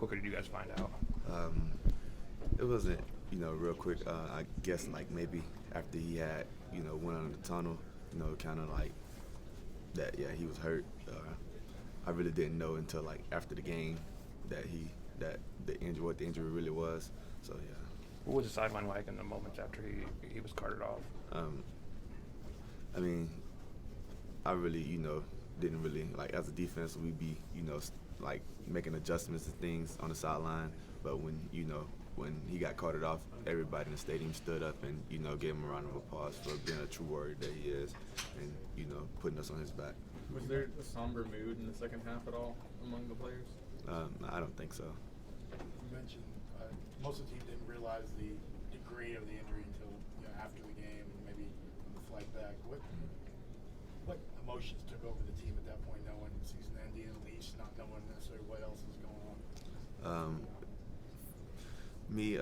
quickly did you guys find out? It wasn't, real quick. I guess like maybe after he had, went out in the tunnel, kind of like that. Yeah, he was hurt. I really didn't know until like after the game what the injury really was. So yeah. What was the sideline like in the moments after he was carted off? I mean, I really, didn't really like as a defense we'd be, like making adjustments and things on the sideline. But when he got carted off, everybody in the stadium stood up and gave him a round of applause for being a true warrior that he is, and putting us on his back. Was there a somber mood in the second half at all among the players? I don't think so. You mentioned most of the team didn't realize the degree of the injury until after the game and maybe on the flight back. What emotions took over the team at that point, knowing the season ending, at least not knowing necessarily what else is going on? Me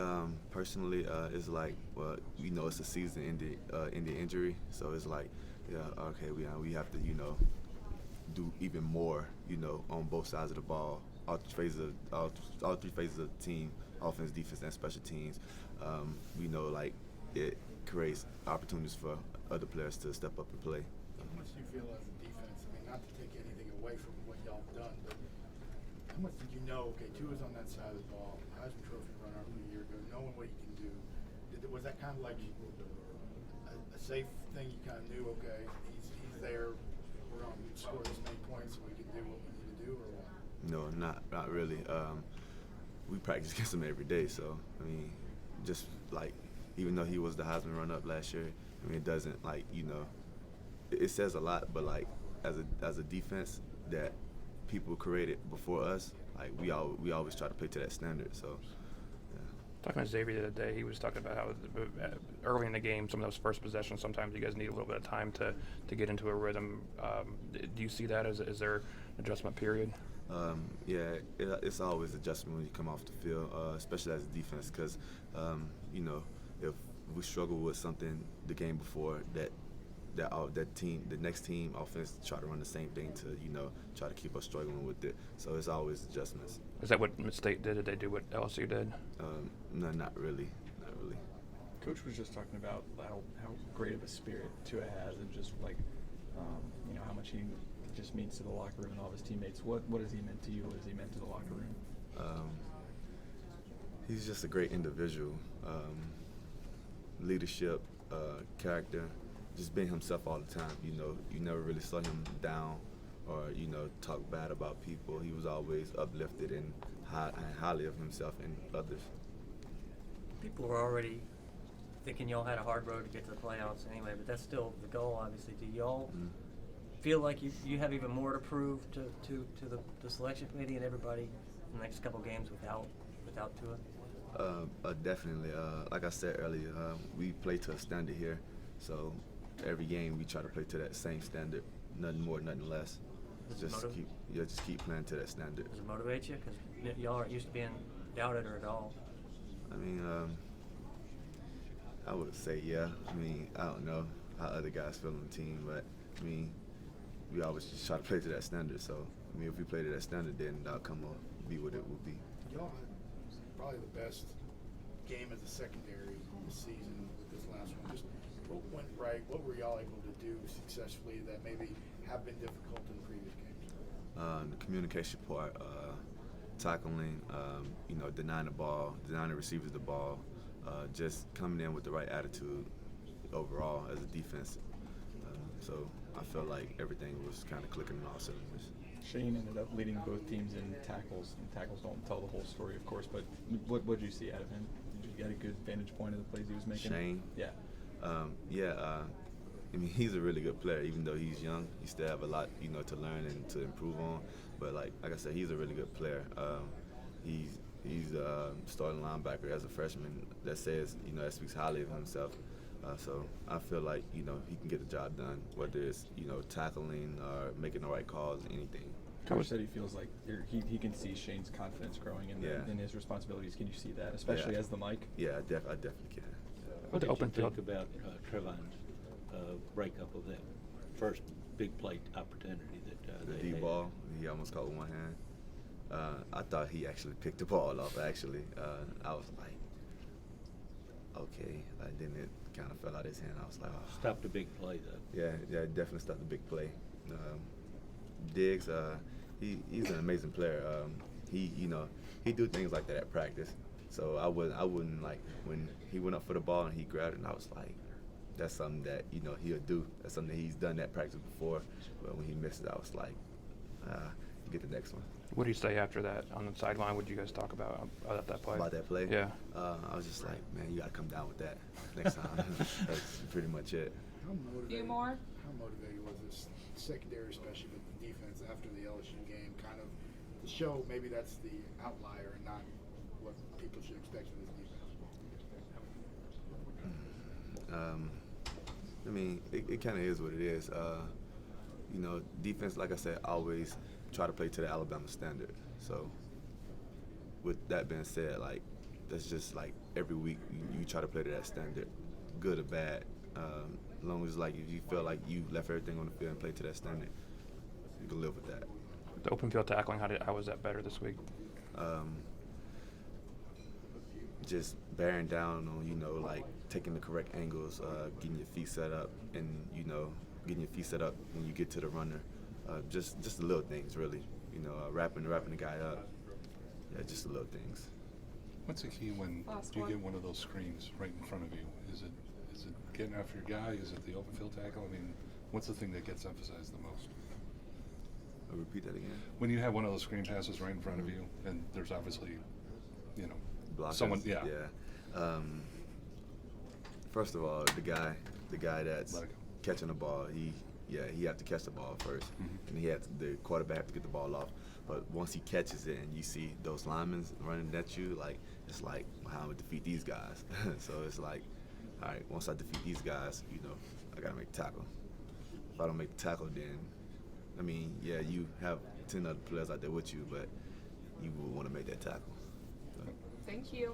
personally, it's like, well, it's a season-ending injury, so it's like, okay, we have to do even more, on both sides of the ball, all three phases of the team, offense, defense, and special teams. We know like it creates opportunities for other players to step up and play. How much do you feel as a defense? I mean, not to take anything away from what y'all have done, but how much did you know? Okay, Tua's on that side of the ball, Heisman Trophy runner up a year ago, knowing what he can do. Was that kind of like a safe thing? You kind of knew, okay, he's there. We're going to score this many points, so we can do what we need to do, or what? No, not really. We practice against him every day, so I mean, just like even though he was the Heisman runner-up last year, I mean, it doesn't like it says a lot, but like as a defense that people created before us, like we always try to play to that standard. So. Talking to Xavier the other day, he was talking about how early in the game, some of those first possessions, sometimes you guys need a little bit of time to get into a rhythm. Do you see that? Is there an adjustment period? Yeah, it's always adjustment when you come off the field, especially as a defense, because if we struggle with something the game before, that team, the next team offense, try to run the same thing to try to keep us struggling with it. So it's always adjustments. Is that what Mid-State did? Did they do what LSU did? No, not really. Coach was just talking about how great of a spirit Tua has, and just like how much he just means to the locker room and all of his teammates. What has he meant to you? What has he meant to the locker room? He's just a great individual. Leadership, character, just being himself all the time. You never really saw him down or talk bad about people. He was always uplifted and highly of himself and others. People were already thinking y'all had a hard road to get to the playoffs anyway, but that's still the goal, obviously. Do y'all feel like you have even more to prove to the selection committee and everybody in the next couple games without Tua? Definitely. Like I said earlier, we play to a standard here, so every game we try to play to that same standard, nothing more, nothing less. Just keep playing to that standard. Does it motivate you? Because y'all aren't used to being doubted or at all. I mean, I would say yeah. I mean, I don't know how other guys feel on the team, but I mean, we always just try to play to that standard. So I mean, if we play to that standard, then the outcome will be what it will be. Y'all had probably the best game as a secondary this season with this last one. Just what went right? What were y'all able to do successfully that maybe have been difficult in previous games? The communication part, tackling, denying the ball, denying the receivers the ball, just coming in with the right attitude overall as a defense. So I felt like everything was kind of clicking on all cylinders. Shane ended up leading both teams in tackles, and tackles don't tell the whole story, of course, but what did you see out of him? Did you get a good vantage point of the plays he was making? Shane? Yeah. I mean, he's a really good player. Even though he's young, he still have a lot, to learn and to improve on. But like I said, he's a really good player. He's a starting linebacker as a freshman. That says, that speaks highly of himself. So I feel like, he can get the job done, whether it's, tackling or making the right calls, anything. Coach said he feels like he can see Shane's confidence growing in his responsibilities. Can you see that, especially as the Mike? Yeah, I definitely can. What did you think about Trevon's breakup of that first big play opportunity that the they deep had? ball, he almost caught with one hand. I thought he actually picked the ball up. Actually, I was like, okay. Then it kind of fell out of his hand. I was like, oh. Stopped a big play, though. Yeah, definitely stopped a big play. Diggs, he's an amazing player. He do things like that at practice. So I wouldn't like when he went up for the ball and he grabbed it. And I was like, that's something that he'll do. That's something that he's done at practice before. But when he missed it, I was like, get the next one. What did you say after that on the sideline? What did you guys talk about that play? About that play? Yeah. I was just like, man, you got to come down with that next time. That's pretty much it. How motivated? Few more? How motivated was this secondary, especially with the defense after the LSU game, kind of to show maybe that's the outlier and not what people should expect from this defense? I mean, it kind of is what it is. Defense, like I said, always try to play to the Alabama standard. So, with that being said, like, that's just like every week you try to play to that standard, good or bad. As long as like if you feel like you left everything on the field and played to that standard, you can live with that. The open field tackling, how was that better this week? Just bearing down on like taking the correct angles, getting your feet set up, and getting your feet set up when you get to the runner. Just the little things, really. Wrapping the guy up. Yeah, just the little things. What's the key when you get one of those screens right in front of you? Is it getting after your guy? Is it the open field tackle? I mean, what's the thing that gets emphasized the most? I'll repeat that again. When you have one of those screen passes right in front of you, and there's obviously, Blockers. someone. Yeah. First of all, the guy that's catching the ball, he have to catch the ball first, and the quarterback have to get the ball off. But once he catches it and you see those linemen running at you, like it's like how I'm gonna defeat these guys. So it's like, all right, once I defeat these guys, I gotta make the tackle. If I don't make the tackle, then I mean, yeah, you have 10 other players out there with you, but you will want to make that tackle. So. Thank you.